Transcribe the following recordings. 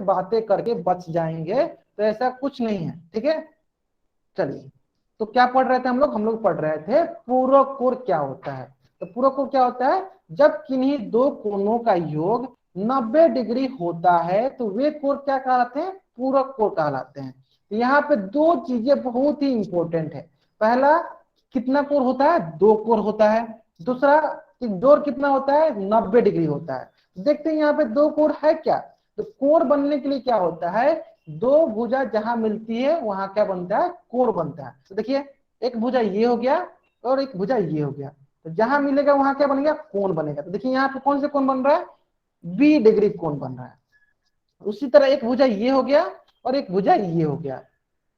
अनावश्यक बातें करके बच जाएंगे, तो ऐसा कुछ नहीं है। ठीक है, चलिए, तो क्या पढ़ रहे थे हम लोग पढ़ रहे थे पूरक कोण क्या होता है। तो पूरक कोण क्या होता है, जब किन्हीं दो कोणों का योग 90 डिग्री होता है तो वे कोण क्या कहलाते हैं, पूरक कोण कहलाते हैं। तो यहाँ पे दो चीजें बहुत ही इंपॉर्टेंट है। पहला, कितना कोण होता है, दो कोण होता है। दूसरा, कि जोड़ कितना होता है, 90 डिग्री होता है। देखते हैं यहाँ पे दो कोण है क्या। तो कोण बनने के लिए क्या होता है, दो भुजा जहां मिलती है वहां क्या बनता है, कोण बनता है। तो देखिए, एक भुजा ये हो गया और एक भुजा ये हो गया, तो जहां मिलेगा वहां क्या बन गया, कोण बनेगा। तो देखिए यहाँ पे कौन से कोण बन रहा है, 20 डिग्री कोण बन रहा है। उसी तरह एक भुजा ये हो गया और एक भुजा ये हो गया।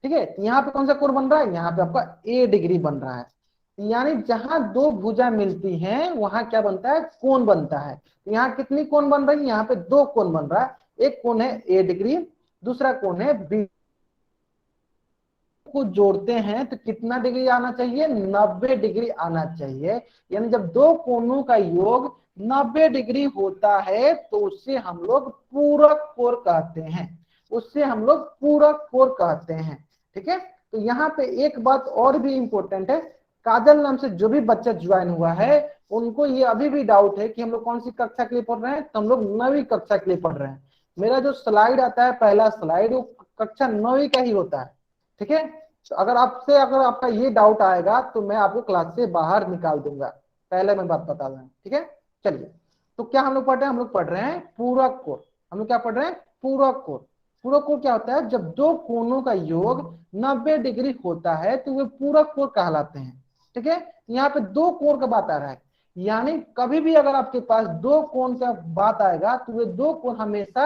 ठीक है, तो यहाँ पे कौन सा कोण बन रहा है, यहाँ पे आपका ए डिग्री बन रहा है। यानी जहां दो भुजा मिलती हैं वहां क्या बनता है, कोण बनता है। तो यहाँ कितनी कोण बन रही है, यहाँ पे दो कोण बन रहा है। एक कोण है ए डिग्री, दूसरा कोण है बी। को जोड़ते हैं तो कितना डिग्री आना चाहिए, 90 डिग्री आना चाहिए। यानी जब दो कोणों का योग 90 डिग्री होता है तो उससे हम लोग पूरक कोण कहते हैं, उससे हम लोग पूरक कोण कहते हैं। ठीक है, तो यहाँ पे एक बात और भी इंपॉर्टेंट है। काजल नाम से जो भी बच्चा ज्वाइन हुआ है उनको ये अभी भी डाउट है कि हम लोग कौन सी कक्षा के लिए पढ़ रहे हैं, तो हम लोग 9वीं कक्षा के लिए पढ़ रहे हैं। मेरा जो स्लाइड आता है, पहला स्लाइड, वो कक्षा 9वीं का ही होता है। ठीक है, तो अगर आपका ये डाउट आएगा तो मैं आपको क्लास से बाहर निकाल दूंगा, पहले मैं बात बता दूं। ठीक है, चलिए, तो क्या हम लोग पढ़ रहे हैं, हम लोग पढ़ रहे हैं पूरक कोण। हम लोग क्या पढ़ रहे हैं, पूरक कोण। पूरक कोण क्या होता है, जब दो कोणों का योग 90 डिग्री होता है तो वे पूरक कोण कहलाते हैं। ठीक है, यहाँ पे दो कोण का बात आ रहा है, यानी कभी भी अगर आपके पास दो कोण का बात आएगा तो वे दो कोण हमेशा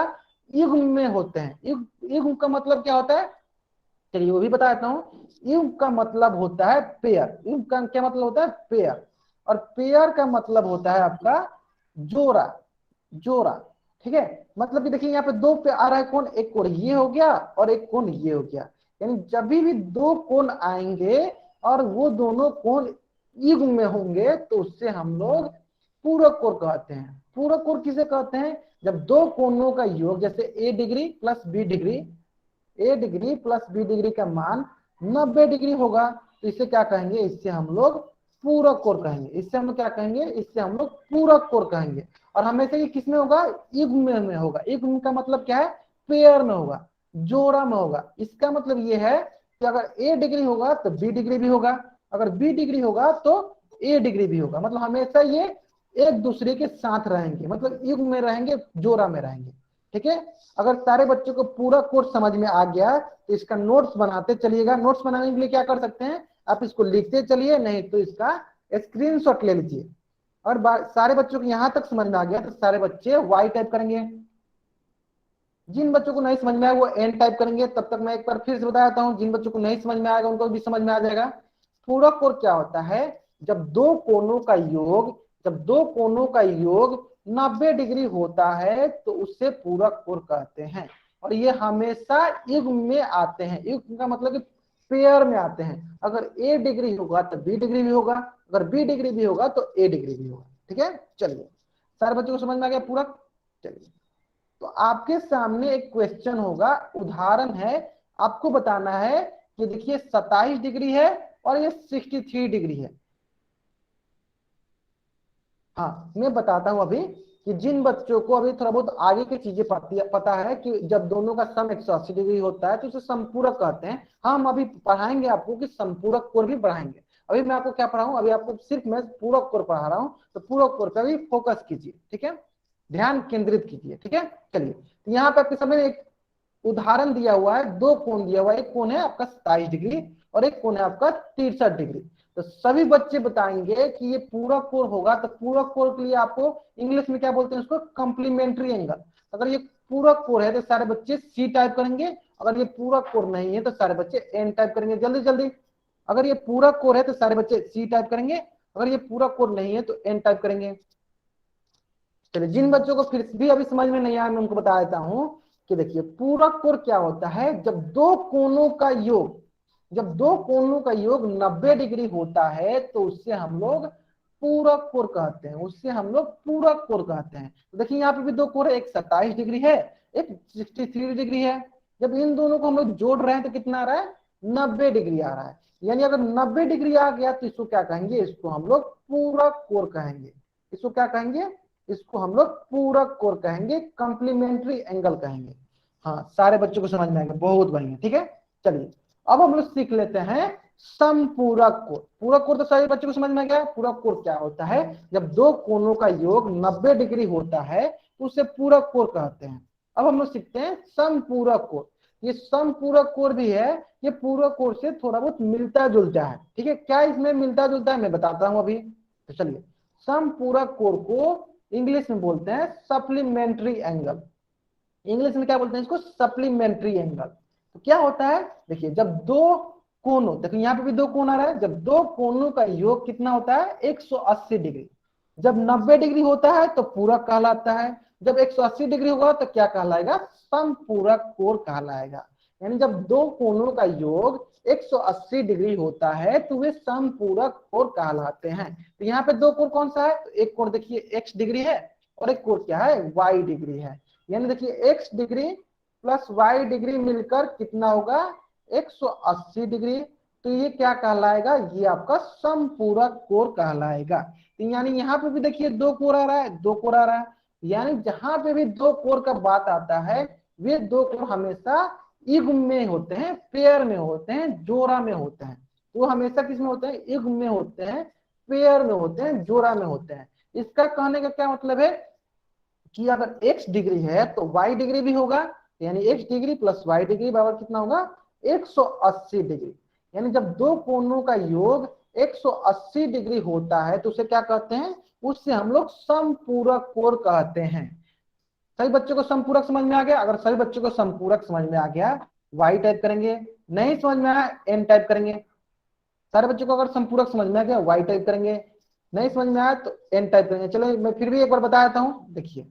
युग्म में होते हैं। युग्म का मतलब क्या होता है, चलिए वो भी बता देता हूँ। युग्म का मतलब होता है पेयर। युग्म का क्या मतलब होता है, पेयर। और पेयर का मतलब होता है आपका जोड़ा, जोड़ा। ठीक है, मतलब कि देखिए यहाँ पे दो पे आ रहा है कोण, एक कोण ये हो गया और एक कोण ये हो गया। यानी जब भी दो कोण आएंगे और वो दोनों कोण युग्म में होंगे तो उससे हम लोग पूरक कोण कहते हैं। पूरक कोण किसे कहते हैं, जब दो कोणों का योग, जैसे ए डिग्री प्लस बी डिग्री, ए डिग्री प्लस बी डिग्री का मान 90 डिग्री होगा, तो इसे क्या कहेंगे, इससे हम लोग पूरक कोण कहेंगे। इससे हम लोग क्या कहेंगे, इससे हम लोग पूरक कोण कहेंगे। और हमेशा ये किस में होगा, युग्म में होगा। युग्म का मतलब क्या है, पेयर में होगा, जोड़ा में होगा। इसका मतलब ये है कि अगर ए डिग्री होगा तो बी डिग्री भी होगा, अगर बी डिग्री होगा तो ए डिग्री भी होगा। मतलब हमेशा ये एक दूसरे के साथ रहेंगे, मतलब युग्म में रहेंगे, जोड़ा में रहेंगे। ठीक है, अगर सारे बच्चों को पूरा कोर्स समझ में आ गया तो इसका नोट्स बनाते चलिएगा। नोट्स बनाने के लिए क्या कर सकते हैं, आप इसको लिखते चलिए, नहीं तो इसका स्क्रीनशॉट ले लीजिए। और सारे बच्चों को यहां तक समझ में आ गया तो सारे बच्चे वाई टाइप करेंगे। जिन बच्चों को नहीं समझ में आया वो एन टाइप करेंगे। तब तक मैं एक बार फिर से बता देता हूं, जिन बच्चों को नहीं समझ में आएगा उनको भी समझ में आ जाएगा। पूरक कोण क्या होता है, जब दो कोणों का योग, जब दो कोणों का योग 90 डिग्री होता है तो उससे पूरक कोण कहते हैं। और ये हमेशा युग्म में आते हैं। युग्म का मतलब कि पेयर में आते हैं। अगर ए डिग्री होगा तो बी डिग्री भी होगा, अगर बी डिग्री भी होगा तो ए डिग्री भी होगा। ठीक है, चलिए, सारे बच्चों को समझ में आ गया पूरक। चलिए, तो आपके सामने एक क्वेश्चन होगा, उदाहरण है, आपको बताना है कि देखिए 27 डिग्री है और ये 63 डिग्री है। हाँ, मैं बताता हूं अभी कि जिन बच्चों को अभी थोड़ा बहुत आगे की चीजें पता है कि जब दोनों का सम 180 डिग्री होता है तो उसे संपूरक कहते हैं। हम अभी पढ़ाएंगे आपको कि संपूरक कोण भी पढ़ाएंगे। अभी मैं आपको क्या पढ़ाऊं, अभी आपको सिर्फ मैं पूरक कोण पढ़ा रहा हूं, तो पूरक कोण पर भी फोकस कीजिए। ठीक है, ध्यान केंद्रित कीजिए। ठीक है, चलिए, तो यहाँ पे आपके सामने एक उदाहरण दिया हुआ है, दो कोण दिया हुआ है। एक कोण है आपका 27 डिग्री और एक कोण है आपका 63 डिग्री। तो सभी बच्चे बताएंगे कि ये पूरक कोण होगा। तो पूरक कोण के लिए आपको इंग्लिश में क्या बोलते हैं, उसको कॉम्प्लीमेंट्री एंगल। अगर ये पूरक कोण है तो सारे बच्चे सी टाइप करेंगे, अगर ये पूरक कोण नहीं है तो सारे बच्चे एन टाइप करेंगे। जल्दी जल्दी, अगर ये पूरक कोण है तो सारे बच्चे सी टाइप करेंगे, अगर ये पूरक कोण नहीं है तो एन टाइप करेंगे। चलिए, जिन बच्चों को फिर भी अभी समझ में नहीं आया मैं उनको बता देता हूं कि देखिए पूरक कोण क्या होता है, जब दो कोणों का योग, जब दो कोणों का योग 90 डिग्री होता है तो उससे हम लोग पूरक कोण कहते हैं, उससे हम लोग पूरक कोण कहते हैं। तो देखिए यहाँ पे भी दो कोण है, एक 27 डिग्री है एक 63 डिग्री है। जब इन दोनों को हम लोग जोड़ रहे हैं तो कितना आ रहा है, 90 डिग्री आ रहा है। यानी अगर 90 डिग्री आ गया तो इसको क्या कहेंगे, इसको हम लोग पूरक कोण कहेंगे। इसको क्या कहेंगे, इसको हम लोग पूरक कोण कहेंगे, कॉम्प्लीमेंट्री एंगल कहेंगे। हाँ, सारे बच्चों को समझ में आएगा, बहुत बढ़िया। ठीक है, चलिए अब हम लोग सीख लेते हैं समपूरक कोण। पूरक कोण तो सारे बच्चों को समझ में आ गया। पूरक कोण क्या होता है, जब दो कोणों का योग 90 डिग्री होता है तो उसे पूरक कोण कहते हैं। अब हम लोग सीखते हैं समपूरक कोण। ये समपूरक कोण भी है, ये पूरक कोण से थोड़ा बहुत मिलता जुलता है। ठीक है, क्या इसमें मिलता जुलता है मैं बताता हूं अभी। तो चलिए, समपूरक कोण को इंग्लिश में बोलते हैं सप्लीमेंट्री एंगल। इंग्लिश में क्या बोलते हैं इसको, सप्लीमेंट्री एंगल। तो क्या होता है, देखिए जब दो कोनों, देखिए यहाँ पे भी दो कोण आ रहा है, जब दो कोनों का योग कितना होता है 180 डिग्री। जब 90 डिग्री होता है तो पूरक कहलाता है, जब 180 डिग्री होगा तो क्या कहलाएगा, समपूरक कोण कहलाएगा। यानी जब दो कोनों का योग 180 डिग्री होता है तो वे समपूरक कोण कहलाते हैं। तो यहाँ पे दो कोण कौन सा है, तो एक कोण देखिए x डिग्री है और एक कोण क्या है, y डिग्री है। यानी देखिए x degree plus y degree मिलकर कितना होगा, 180 डिग्री। तो ये क्या कहलाएगा, ये आपका समपूरक कोण कहलाएगा। तो यानी यहाँ पे भी देखिए दो कोण आ रहा है, दो कोण आ रहा है। यानी जहां पे भी दो कोण का बात आता है, वे दो कोण हमेशा युग्म में होते हैं, पेयर में होते हैं, जोड़ा में होते हैं। तो हमेशा किस में होते हैं, युग्म में होते हैं, पेयर में होते हैं, जोड़ा में होते हैं। इसका कहने का क्या मतलब है कि अगर x डिग्री है तो y डिग्री भी होगा। यानी x degree plus y degree बराबर कितना होगा, 180 डिग्री। यानी जब दो कोणों का योग 180 डिग्री होता है तो उसे क्या कहते हैं, उससे हम लोग समपूरक कोण कहते हैं। सभी बच्चों को समपूरक समझ में आ गया। अगर सभी बच्चों को समपूरक समझ में आ गया, y टाइप करेंगे, नहीं समझ में आया n टाइप करेंगे। सारे बच्चों को अगर संपूरक समझ में आ गया y टाइप करेंगे, नहीं समझ में आया तो n टाइप करेंगे। चलो मैं फिर भी एक बार बता देता हूं, देखिए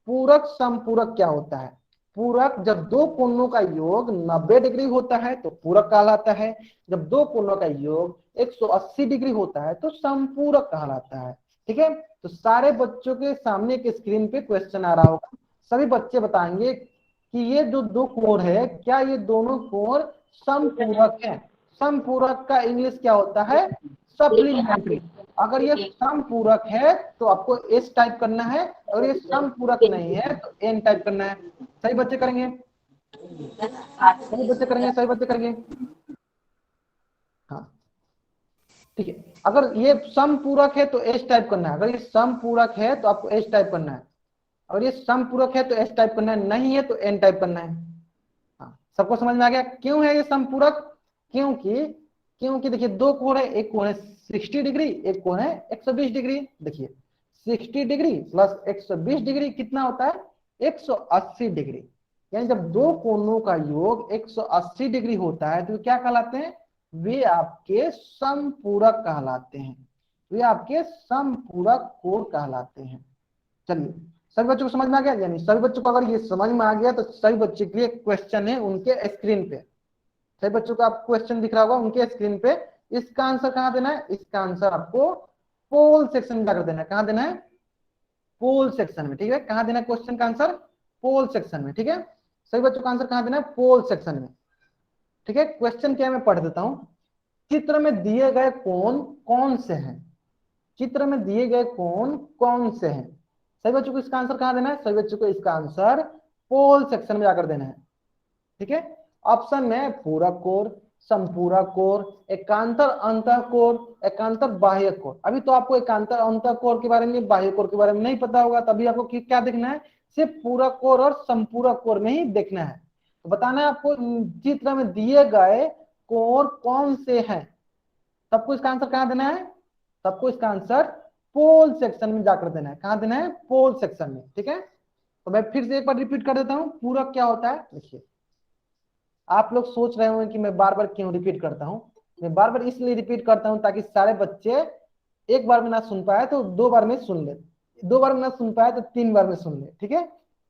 पूरक संपूरक क्या होता है। पूरक, जब दो कोणों का योग 90 डिग्री होता है तो पूरक कहलाता है। जब दो कोणों का योग 180 डिग्री होता है तो संपूरक कहलाता है। ठीक है, तो सारे बच्चों के सामने एक स्क्रीन पे क्वेश्चन आ रहा होगा। सभी बच्चे बताएंगे कि ये जो दो कोण है, क्या ये दोनों कोण समपूरक है। समपूरक का इंग्लिश क्या होता है, सप्लीमेंट्री। अगर ये समपूरक है तो आपको एस टाइप करना है, अगर ये समपूरक नहीं है तो एन टाइप करना है। सही बच्चे करेंगे, सही बच्चे करेंगे, सही बच्चे करेंगे। हाँ ठीक है, अगर ये समपूरक है तो एस टाइप करना है, अगर ये समपूरक है तो आपको एस टाइप करना है, अगर ये समपूरक है तो एस टाइप करना है, नहीं है तो एन टाइप करना है। हाँ, सबको समझ में आ गया क्यों है ये समपूरक। क्योंकि क्योंकि देखिए दो कोण है, एक कोण है 60 डिग्री, एक कोण है 120 डिग्री। देखिए 60 डिग्री प्लस 120 डिग्री कितना होता है, 180 डिग्री। यानी जब दो कोणों का योग 180 डिग्री होता है तो क्या कहलाते हैं, वे आपके समपूरक कहलाते हैं, वे आपके समपूरक कोण कहलाते हैं। चलिए, सभी बच्चों को समझ में आ गया। यानी सभी बच्चों को अगर ये समझ में आ गया तो सभी बच्चों के लिए क्वेश्चन है उनके स्क्रीन पे। सभी बच्चों का आपको क्वेश्चन दिख रहा होगा उनके स्क्रीन पे। इसका आंसर कहां देना है, इसका आंसर आपको पोल सेक्शन में जाकर देना है। कहां देना है, पोल सेक्शन में। ठीक है, कहां देना है क्वेश्चन का आंसर, पोल सेक्शन में। ठीक है, सभी बच्चों का आंसर कहां देना है, पोल सेक्शन में। ठीक है, क्वेश्चन क्या मैं पढ़ देता हूं। चित्र में दिए गए कोण कौन से हैं, चित्र में दिए गए कोण कौन से हैं। सभी बच्चों को इसका आंसर कहां देना है, सभी बच्चों को इसका आंसर पोल सेक्शन में जाकर देना है। ठीक है, ऑप्शन में पूरक कोण, संपूरक कोण, एकांतर अंतःकोण, एकांतर बाह्य कोण। अभी तो आपको एकांतर अंतःकोण के बारे में, बाह्य कोण के बारे में नहीं पता होगा, तभी आपको क्या देखना है, सिर्फ पूरक कोण और संपूरक कोण में ही देखना है। तो बताना है आपको चित्र में दिए गए कोण कौन से हैं। सबको इसका आंसर कहां देना है, सबको इसका आंसर पोल सेक्शन में जाकर देना है। कहां देना है, पोल सेक्शन में। ठीक है, तो मैं फिर से एक बार रिपीट कर देता हूं, पूरक क्या होता है। देखिए आप लोग सोच रहे होंगे कि मैं बार बार क्यों रिपीट करता हूं। मैं बार बार इसलिए रिपीट करता हूं ताकि सारे बच्चे एक बार में ना सुन पाए तो दो बार में सुन ले, दो बार में ना सुन पाए तो तीन बार में सुन ले। ठीक है,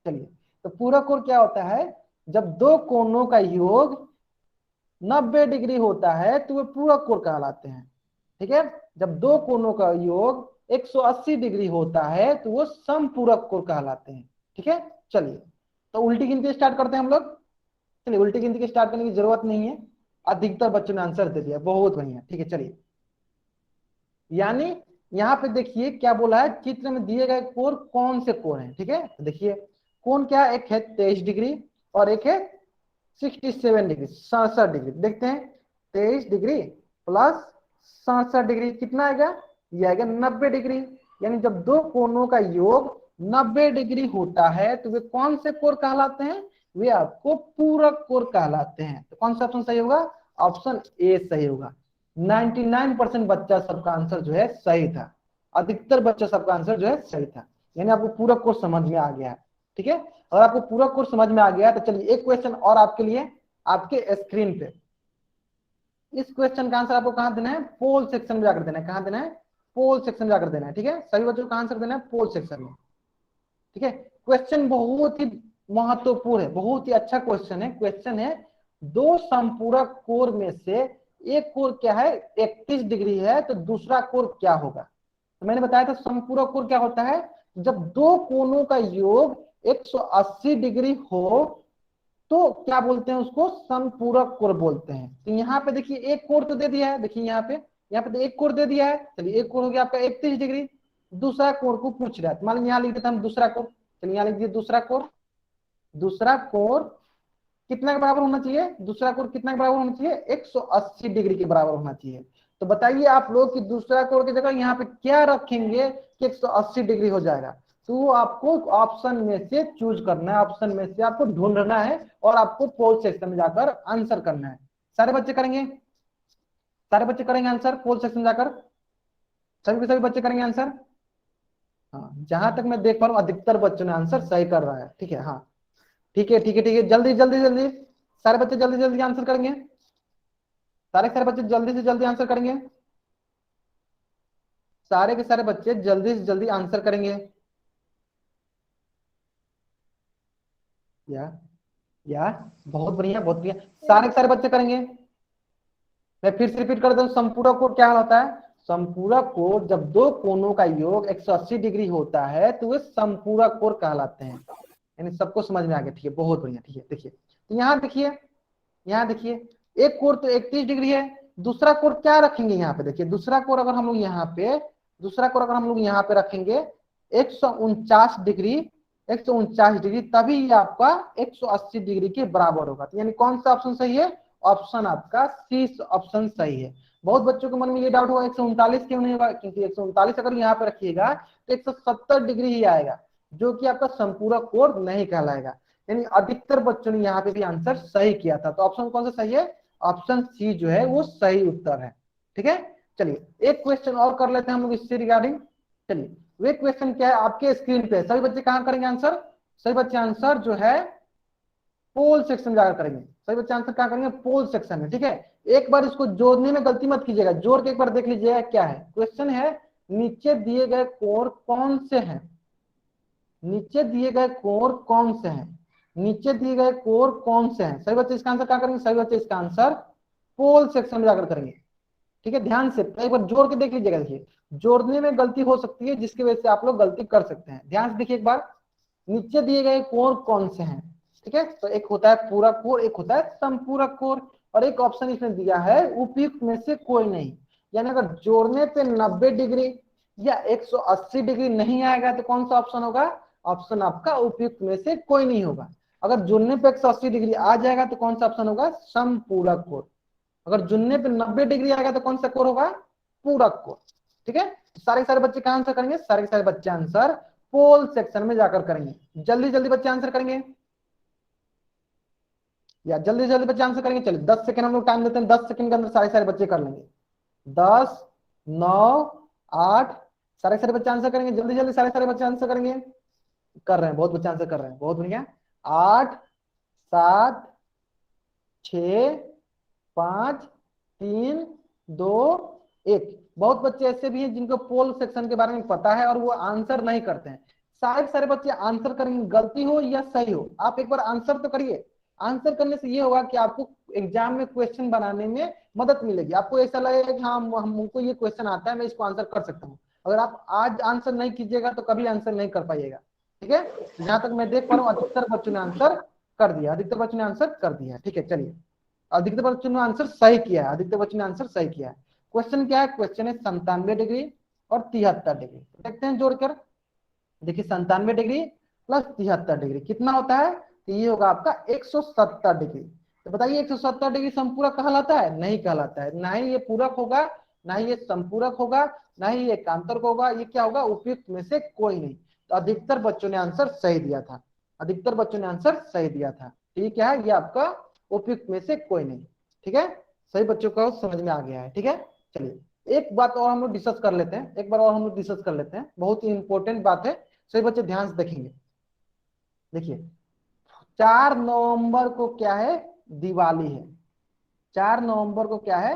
चलिए, तो पूरक कोण क्या होता है, जब दो कोणों का योग 90 डिग्री होता है तो वे पूरक कोण कहलाते हैं। ठीक है, जब दो कोणों का योग 180 डिग्री होता है तो वो समपूरक कोण कहलाते हैं। ठीक है, चलिए तो उल्टी गिनती स्टार्ट करते हैं हम लोग। चलिए उल्टी गिनती की स्टार्ट करने की जरूरत नहीं है, अधिकतर बच्चों ने आंसर दे दिया, बहुत बढ़िया। ठीक है चलिए, यानी यहाँ पे देखिए क्या बोला है, चित्र में दिए गए कोण कौन से कोण हैं। ठीक है, तो देखिए कोण क्या है, एक है 23 डिग्री और एक है 67 डिग्री, 67 डिग्री। देखते हैं 23 डिग्री प्लस 67 डिग्री कितना आएगा, ये आएगा 90 डिग्री। यानी जब दो कोणों का योग 90 डिग्री होता है तो वे कौन से कोण कहलाते हैं, वे आपको पूरक कोण कहलाते हैं। तो कौन सा ऑप्शन सही होगा, ऑप्शन ए सही होगा। 99% बच्चा सबका आंसर जो है सही था, अधिकतर बच्चा सबका आंसर जो है सही था। यानी आपको पूरक कोण समझ में आ गया है। ठीक है, अगर आपको पूरक कोण समझ में आ गया तो चलिए एक क्वेश्चन और आपके लिए, आपके स्क्रीन पे। इस क्वेश्चन का आंसर आपको कहां देना है, पोल सेक्शन में जाकर देना है। कहां देना है, पोल सेक्शन में जाकर देना है। ठीक है, सभी बच्चों का आंसर देना है पोल सेक्शन में। ठीक है, क्वेश्चन बहुत ही महत्वपूर्ण है, बहुत ही अच्छा क्वेश्चन है। क्वेश्चन है दो संपूरक कोण में से एक कोण क्या है 31 डिग्री है, तो दूसरा कोण क्या होगा। तो मैंने बताया था संपूरक कोण क्या होता है, जब दो कोणों का योग 180 डिग्री हो तो क्या बोलते हैं उसको, संपूरक कोण बोलते हैं। तो यहाँ पे देखिए एक कोण तो दे दिया है, देखिए यहाँ पे तो एक कोण दे दिया है। चलिए एक कोण हो गया आपका 31 डिग्री, दूसरा कोण को पूछ रहा है, तो मान लीजिए यहाँ लिख देते हैं हम दूसरा कोण। चलिए यहाँ लिख दिए दूसरा कोण। दूसरा कोण कितना के बराबर होना चाहिए, दूसरा कोण कितना के बराबर होना चाहिए, 180 डिग्री के बराबर होना चाहिए। तो बताइए आप लोग कि दूसरा कोण की जगह यहाँ पे क्या रखेंगे कि 180 डिग्री हो जाएगा। तो आपको ऑप्शन में से चूज करना है, ऑप्शन में से आपको ढूंढना है और आपको पोल सेक्शन में जाकर आंसर करना है। सारे बच्चे करेंगे, सारे बच्चे करेंगे आंसर पोल सेक्शन में जाकर, सभी के सभी बच्चे करेंगे आंसर। हाँ, जहां तक मैं देख पा रहा हूँ अधिकतर बच्चों ने आंसर सही कर रहा है। ठीक है, हाँ ठीक है ठीक है ठीक है, जल्दी जल्दी जल्दी सारे बच्चे जल्दी जल्दी आंसर करेंगे, सारे सारे बच्चे जल्दी से जल्दी आंसर करेंगे, सारे के सारे बच्चे जल्दी से जल्दी आंसर करेंगे। या या बहुत बढ़िया बहुत बढ़िया, सारे के सारे बच्चे करेंगे। मैं फिर से रिपीट कर दूं, संपूरक कोण क्या होता है, संपूरक कोण जब दो कोणों का योग 180 डिग्री होता है तो वे संपूरक कोण कहलाते हैं। यानी सबको समझ में आ गया। ठीक है, बहुत बढ़िया। ठीक है, देखिए तो यहाँ देखिए, यहाँ देखिए एक कोण तो 31 डिग्री है, दूसरा कोण क्या रखेंगे यहाँ पे, देखिए दूसरा कोण अगर हम लोग यहाँ पे, दूसरा कोण अगर हम लोग यहाँ पे रखेंगे 149 डिग्री, 149 डिग्री, तभी ये आपका 180 डिग्री के बराबर होगा। तो यानी कौन सा ऑप्शन सही है, ऑप्शन आपका सी ऑप्शन सही है। बहुत बच्चों के मन में ये डाउट होगा 139 क्यों नहीं होगा, क्योंकि 139 अगर यहाँ पे रखिएगा तो 170 डिग्री ही आएगा, जो कि आपका संपूरक कोण नहीं कहलाएगा। यानी अधिकतर बच्चों ने यहाँ पे भी आंसर सही किया था। तो ऑप्शन कौन सा सही है, ऑप्शन सी जो है वो सही उत्तर है। ठीक है, चलिए एक क्वेश्चन और कर लेते हैं हम लोग इससे रिगार्डिंग। चलिए वे क्वेश्चन क्या है आपके स्क्रीन पे, सभी बच्चे कहाँ करेंगे आंसर, सभी बच्चे आंसर जो है पोल सेक्शन में जाकर करेंगे, सभी बच्चे आंसर कहाँ करेंगे, पोल सेक्शन में। ठीक है, एक बार इसको जोड़ने में गलती मत कीजिएगा, जोड़ के एक बार देख लीजिएगा क्या है। क्वेश्चन है नीचे दिए गए कोण कौन से हैं, नीचे दिए गए कोण कौन से हैं, नीचे दिए गए कोण कौन से हैं। सभी बच्चे इसका आंसर क्या करेंगे, सभी बच्चे इसका आंसर पोल सेक्शन में जाकर करेंगे। ठीक है, ध्यान से एक बार जोड़ के देख लीजिएगा। देखिए जोड़ने में गलती हो सकती है जिसकी वजह से आप लोग गलती कर सकते हैं। ध्यान से देखिए एक बार, नीचे दिए गए कोण कौन से हैं। ठीक है, तो एक होता है पूरक कोण, एक होता है संपूरक कोण, और एक ऑप्शन इसमें दिया है उपयुक्त में से कोई नहीं। यानी अगर जोड़ने पे 90 डिग्री या 180 डिग्री नहीं आएगा तो कौन सा ऑप्शन होगा, ऑप्शन आपका उपयुक्त में से कोई नहीं होगा। अगर जुड़ने पे 180 डिग्री आ जाएगा तो कौन सा ऑप्शन होगा, संपूरक कोण। अगर जुड़ने पे 90 डिग्री आएगा तो कौन सा कोण होगा, पूरक कोण। ठीक है, सारे सारे बच्चे कहां आंसर करेंगे, सारे सारे बच्चे आंसर पोल सेक्शन में जाकर करेंगे। जल्दी जल्दी बच्चे आंसर करेंगे, या जल्दी जल्दी बच्चे आंसर करेंगे। चलिए 10 सेकंड हम लोग टाइम देते हैं, 10 सेकंड के अंदर सारे सारे बच्चे कर लेंगे। 10 9 8, सारे सारे बच्चे आंसर करेंगे, जल्दी जल्दी सारे सारे बच्चे आंसर करेंगे। कर रहे हैं, बहुत बच्चे आंसर कर रहे हैं, बहुत बढ़िया। 8 7 6 5 3 2 1। बहुत बच्चे ऐसे भी हैं जिनको पोल सेक्शन के बारे में पता है और वो आंसर नहीं करते हैं। सारे सारे बच्चे आंसर करेंगे, गलती हो या सही हो आप एक बार आंसर तो करिए। आंसर करने से ये होगा कि आपको एग्जाम में क्वेश्चन बनाने में मदद मिलेगी। आपको ऐसा लगेगा कि हाँ हमको ये क्वेश्चन आता है, मैं इसको आंसर कर सकता हूँ। अगर आप आज आंसर नहीं कीजिएगा तो कभी आंसर नहीं कर पाइएगा। ठीक है, जहां तक मैं देख पा रहा हूँ अधिकतर बच्चों ने आंसर कर दिया, अधिकतर बच्चों ने आंसर कर दिया। ठीक है, चलिए अधिकतर बच्चों ने आंसर सही किया है, अधिकतर बच्चों ने आंसर सही किया है। क्वेश्चन क्या है, क्वेश्चन है 97 डिग्री और 73 डिग्री। देखते हैं जोड़कर, देखिए 97 डिग्री प्लस 73 डिग्री कितना होता है, तो ये होगा आपका 170 डिग्री। तो बताइए 170 डिग्री समपूरक कहलाता है? नहीं कहलाता है, ना ही ये पूरक होगा, ना ही ये समपूरक होगा, ना ही ये एकांतरक होगा, ये क्या होगा, उपयुक्त में से कोई नहीं। तो अधिकतर बच्चों ने आंसर सही दिया था, अधिकतर बच्चों ने आंसर सही दिया था। ठीक है, ये आपका उपयुक्त में से कोई नहीं। ठीक है, सही बच्चों को समझ में आ गया है। ठीक है, चलिए एक बात और हम लोग डिस्कस कर लेते हैं, एक बार और हम लोग डिस्कस कर लेते हैं, बहुत ही इंपॉर्टेंट बात है, सभी बच्चे ध्यान से देखेंगे। देखिए 4 नवंबर को क्या है, दिवाली है। 4 नवंबर को क्या है,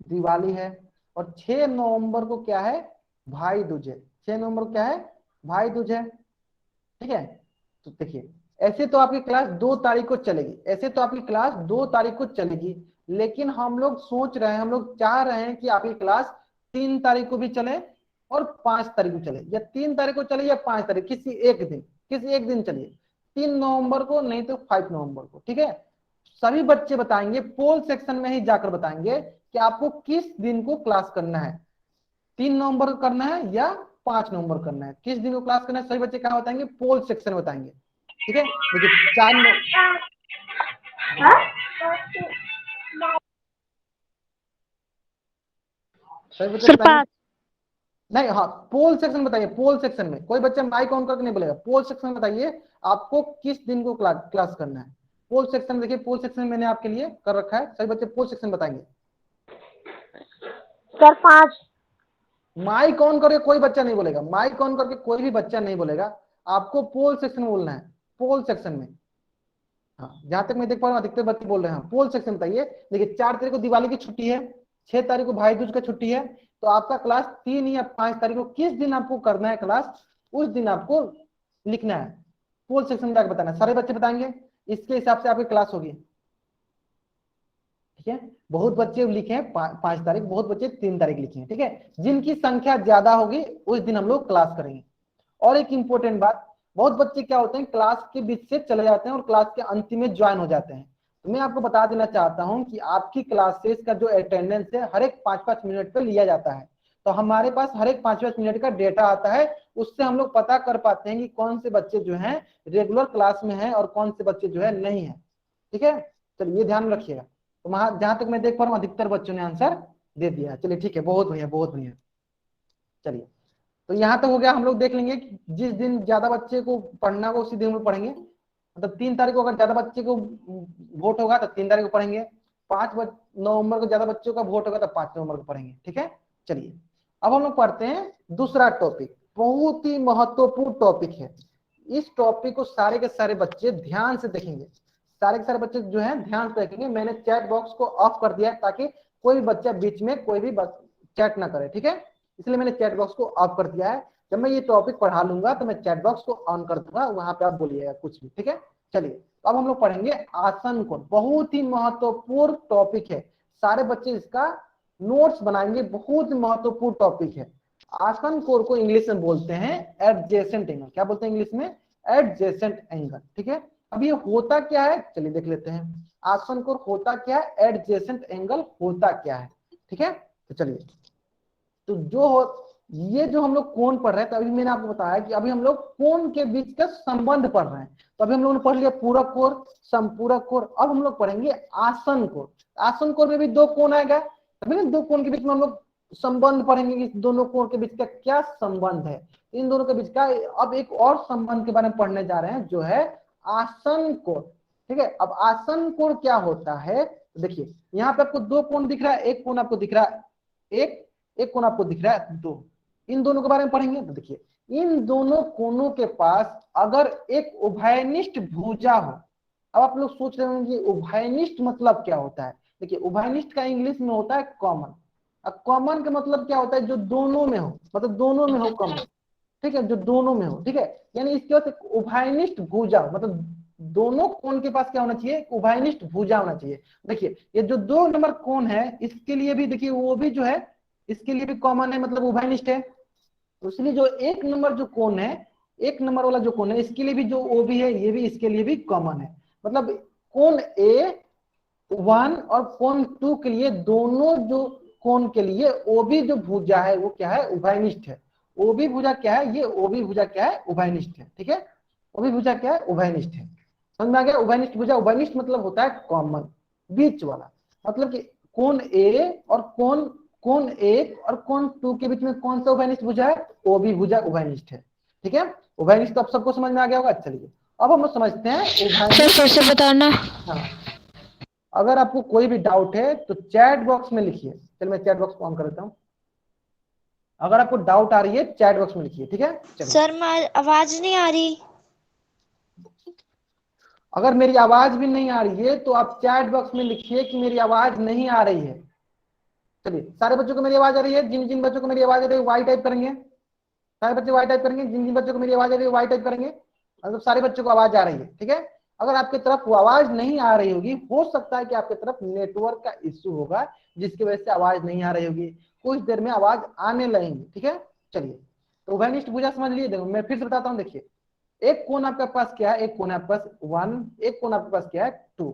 दिवाली है। और 6 नवंबर को क्या है, भाई दूज है। 6 नवंबर को क्या है, भाई दूज है। ठीक है, तो देखिए ऐसे तो आपकी क्लास 2 तारीख को चलेगी, ऐसे तो आपकी क्लास 2 तारीख को चलेगी, लेकिन हम लोग सोच रहे हैं, हम लोग चाह रहे हैं कि आपकी क्लास 3 तारीख को भी चले और 5 तारीख को चले, या 3 तारीख को चले या 5 तारीख, किसी एक दिन, किसी एक दिन चलिए, 3 नवंबर को नहीं तो 5 नवंबर को। ठीक है, सभी बच्चे बताएंगे, पोल सेक्शन में ही जाकर बताएंगे कि आपको किस दिन को क्लास करना है, 3 नवंबर को करना है या 5 नवंबर करना है, किस दिन को क्लास करना है। सभी बच्चे कहाँ बताएंगे, पोल सेक्शन में बताएंगे। ठीक है, देखिए 4 सभी बच्चे बताएंगे, नहीं हाँ पोल सेक्शन बताइए, पोल सेक्शन में कोई बच्चा माइक ऑन करके नहीं बोलेगा, पोल सेक्शन में बताइए आपको किस दिन को क्लास करना है। पोल सेक्शन देखिए, पोल सेक्शन मैंने आपके लिए कर रखा है, सभी बच्चे पोल सेक्शन बताएंगे। सर 5। माइक ऑन करके कोई बच्चा नहीं बोलेगा, माइक ऑन करके कोई भी बच्चा नहीं बोलेगा, आपको पोल सेक्शन में बोलना है, पोल सेक्शन में। हाँ, जहां तक मैं देख पा रहा हूँ अधिकतर बच्चे बोल रहे हैं, पोल सेक्शन बताइए। देखिए 4 तारीख को दिवाली की छुट्टी है, 6 तारीख को भाई दूज का छुट्टी है, तो आपका क्लास 3 या 5 तारीख को किस दिन आपको करना है क्लास, उस दिन आपको लिखना है, पोल सेक्शन में जाकर बताना है। सारे बच्चे बताएंगे, इसके हिसाब से आपकी क्लास होगी। ठीक है, बहुत बच्चे लिखे हैं 5 तारीख, बहुत बच्चे 3 तारीख लिखे हैं। ठीक है, जिनकी संख्या ज्यादा होगी उस दिन हम लोग क्लास करेंगे। और एक इंपॉर्टेंट बात, बहुत बच्चे क्या होते हैं क्लास के बीच से चले जाते हैं और क्लास के अंतिम में ज्वाइन हो जाते हैं। तो मैं आपको बता देना चाहता हूं कि आपकी क्लासेस का जो अटेंडेंस है हर एक 5-5 मिनट पर लिया जाता है। तो हमारे पास हर एक 5-5 मिनट का डेटा आता है, उससे हम लोग पता कर पाते हैं कि कौन से बच्चे जो हैं रेगुलर क्लास में हैं और कौन से बच्चे जो है नहीं है। ठीक है, चलिए ये ध्यान रखिएगा। तो वहां जहां तक मैं देख पा रहा हूँ अधिकतर बच्चों ने आंसर दे दिया। चलिए ठीक है, बहुत बढ़िया, बहुत बढ़िया। चलिए तो यहाँ तक हो गया, हम लोग देख लेंगे कि जिस दिन ज्यादा बच्चे को पढ़ना होगा उसी दिन हम लोग पढ़ेंगे। मतलब 3 तारीख को अगर ज्यादा बच्चे को वोट होगा तो 3 तारीख को पढ़ेंगे, 5 नवंबर को ज्यादा बच्चों का वोट होगा तो 5 नवंबर को पढ़ेंगे। ठीक है, चलिए अब हम लोग पढ़ते हैं दूसरा टॉपिक, बहुत ही महत्वपूर्ण टॉपिक है। इस टॉपिक को सारे के सारे बच्चे ध्यान से देखेंगे, सारे के सारे बच्चे जो है ध्यान से देखेंगे। मैंने चैट बॉक्स को ऑफ कर दिया है ताकि कोई बच्चा बीच में कोई भी चैट ना करे। ठीक है, इसलिए मैंने चैट बॉक्स को ऑफ कर दिया है। जब मैं ये टॉपिक पढ़ा लूंगा तो मैं चैट बॉक्स को ऑन कर दूंगा, वहां पे आप बोलिएगा कुछ भी। ठीक है, चलिए तो अब हम लोग पढ़ेंगे आसन कोण, बहुत ही महत्वपूर्ण टॉपिक है। सारे बच्चे इसका नोट्स बनाएंगे, बहुत ही महत्वपूर्ण टॉपिक है। आसन कोण को इंग्लिश में बोलते हैं एडजेसेंट एंगल। क्या बोलते हैं इंग्लिश में? Adjacent angle. ठीक है, अब ये होता क्या है, चलिए देख लेते हैं। आसन कोण होता क्या है, एडजेसेंट एंगल होता क्या है। ठीक है, तो चलिए, तो ये जो हम लोग कोण पढ़ रहे हैं, तो अभी मैंने आपको बताया कि अभी हम लोग कोण के बीच का संबंध पढ़ रहे हैं। तो अभी हम लोगों ने पढ़ लिया पूरक कोण, समपूरक कोण, अब हम लोग पढ़ेंगे आसन कोण। आसन कोण में भी 2 कोण आएगा, अभी ना 2 कोण के बीच में हम लोग संबंध पढ़ेंगे कि दोनों कोण के बीच का क्या संबंध है। इन दोनों के बीच का अब एक और संबंध के बारे में पढ़ने जा रहे हैं, जो है आसन कोण। ठीक है, अब आसन कोण क्या होता है, देखिए यहाँ पे आपको 2 कोण दिख रहा है, एक कोण आपको दिख रहा है, एक कोण आपको दिख रहा है 2, इन दोनों के बारे में पढ़ेंगे। तो देखिए इन दोनों कोणों के पास अगर एक उभयनिष्ठ भुजा हो, अब आप लोग सोच रहे होंगे उभयनिष्ठ मतलब क्या होता है। देखिए उभयनिष्ठ का इंग्लिश में होता है कॉमन। अब कॉमन का मतलब क्या होता है, जो दोनों में हो, मतलब दोनों में हो कॉमन। ठीक है, जो दोनों में हो। ठीक है, यानी इसके बाद उभयनिष्ठ भुजा, मतलब दोनों कोण के पास क्या होना चाहिए, उभयनिष्ठ भुजा होना चाहिए। देखिए ये जो 2 नंबर कोण है, इसके लिए भी देखिए वो भी जो है इसके लिए भी कॉमन है, मतलब उभयनिष्ठ है। तो इसलिए जो 1 नंबर जो कोण है एक नंबर वाला जो कोण है इसके लिए भी जो ओ भी है ये भी इसके लिए भी कॉमन है। मतलब कोण ए 1 और कोण 2 के लिए दोनों जो कोण के लिए ओ भी जो भुजा है वो क्या है, उभयनिष्ठ है। ओ भी भुजा क्या है, ये ओ भी भुजा क्या है, उभयनिष्ठ है। ठीक है, ओ भी भुजा क्या है, उभयनिष्ठ है। समझ में आ गया, उभयनिष्ठ भुजा, उभयनिष्ठ मतलब होता है कॉमन, बीच वाला। मतलब कि कोण ए और कोण 1 और कोण 2 के बीच में कौन सा उभयनिष्ठ भुजा है, ओ भी भुजा उभयनिष्ठ है। ठीक है, उभयनिष्ठ तो अब सबको समझ में आ गया होगा। चलिए अब हम लोग समझते हैं सर उभयनिष्ठ। फिर से बताना। हाँ, अगर आपको कोई भी डाउट है तो चैट बॉक्स में लिखिए। चलिए मैं चैट बॉक्स को ऑन कर देता हूँ। अगर आपको डाउट आ रही है चैट बॉक्स में लिखिए। ठीक है, चलिए। सर मैं आवाज नहीं आ रही। अगर मेरी आवाज भी नहीं आ रही है तो आप चैट बॉक्स में लिखिए कि मेरी आवाज नहीं आ रही है। चलिए, सारे बच्चों को मेरी आवाज आ रही है? जिन जिन बच्चों को मेरी आवाज आ रही है वाई टाइप करेंगे। सारे बच्चे वाई टाइप करेंगे। जिन जिन बच्चों को मेरी आवाज आ रही है वाई टाइप करेंगे। मतलब सारे बच्चों को आवाज आ रही है। ठीक है, अगर आपकी तरफ वो आवाज नहीं आ रही होगी, हो सकता है कि आपकी तरफ नेटवर्क का इश्यू होगा जिसकी वजह से आवाज नहीं आ रही होगी। कुछ देर में आवाज आने लगेंगी। ठीक है, चलिए। तो उभयनिष्ठ भुजा समझ लिए। देखो मैं फिर से बताता हूँ। देखिए, एक कोण आपके पास क्या है, एक कोण आपके पास 1, एक कोण आपके पास क्या है 2।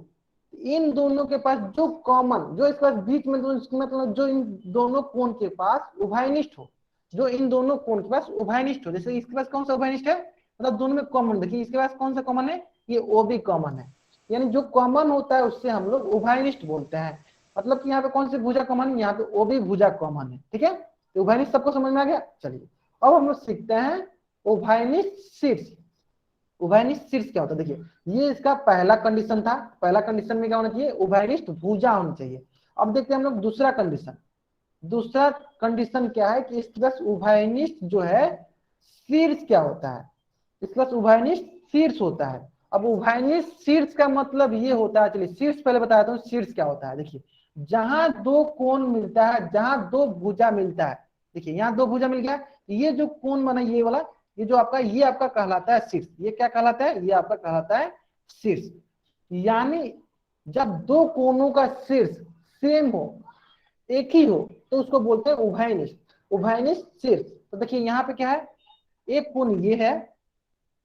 इन दोनों के पास जो कॉमन, जो इसके पास बीच में मतलब जो इन दोनों कोण के पास उभयनिष्ठ हो, जो इन दोनों कोण के पास उभयनिष्ठ हो। जैसे इसके पास कौन सा उभयनिष्ठ है, मतलब दोनों में कॉमन। देखिए इसके पास कौन सा कॉमन है, ये ओ भी कॉमन है। यानी जो कॉमन होता है उससे हम लोग उभयनिष्ठ बोलते हैं। मतलब कि यहाँ पे कौन सी भुजा कॉमन है, यहाँ पे ओ भी भुजा कॉमन है। ठीक है, तो उभयनिष्ठ सबको समझ में आ गया। चलिए अब हम लोग सीखते हैं उभयनिष्ठ शीर्ष। उभयनिष्ठ शीर्ष क्या होता है, देखिए ये इसका पहला कंडीशन था। पहला कंडीशन में क्या होना चाहिए, उभयनिष्ठ भुजा होनी चाहिए। अब देखते हैं हम लोग दूसरा कंडीशन। दूसरा कंडीशन क्या है कि इसके पास उभयनिष्ठ जो है शीर्ष क्या होता है, इसके पास उभयनिष्ठ शीर्ष होता है। अब उभयनिष्ठ शीर्ष का मतलब ये होता है, चलिए शीर्ष पहले बताता हूँ शीर्ष क्या होता है। देखिए जहां दो कोण मिलता है, जहां दो भुजा मिलता है, देखिए यहाँ दो भुजा मिल गया, ये जो कोण बना ये वाला, ये जो आपका, ये आपका कहलाता है शीर्ष। ये क्या कहलाता है, ये आपका कहलाता है शीर्ष। यानी जब दो कोणों का शीर्ष सेम हो, एक ही हो, तो उसको बोलते हैं उभयनिष्ठ। उभयनिष्ठ शीर्ष। तो देखिए यहाँ पे क्या है, एक कोण ये है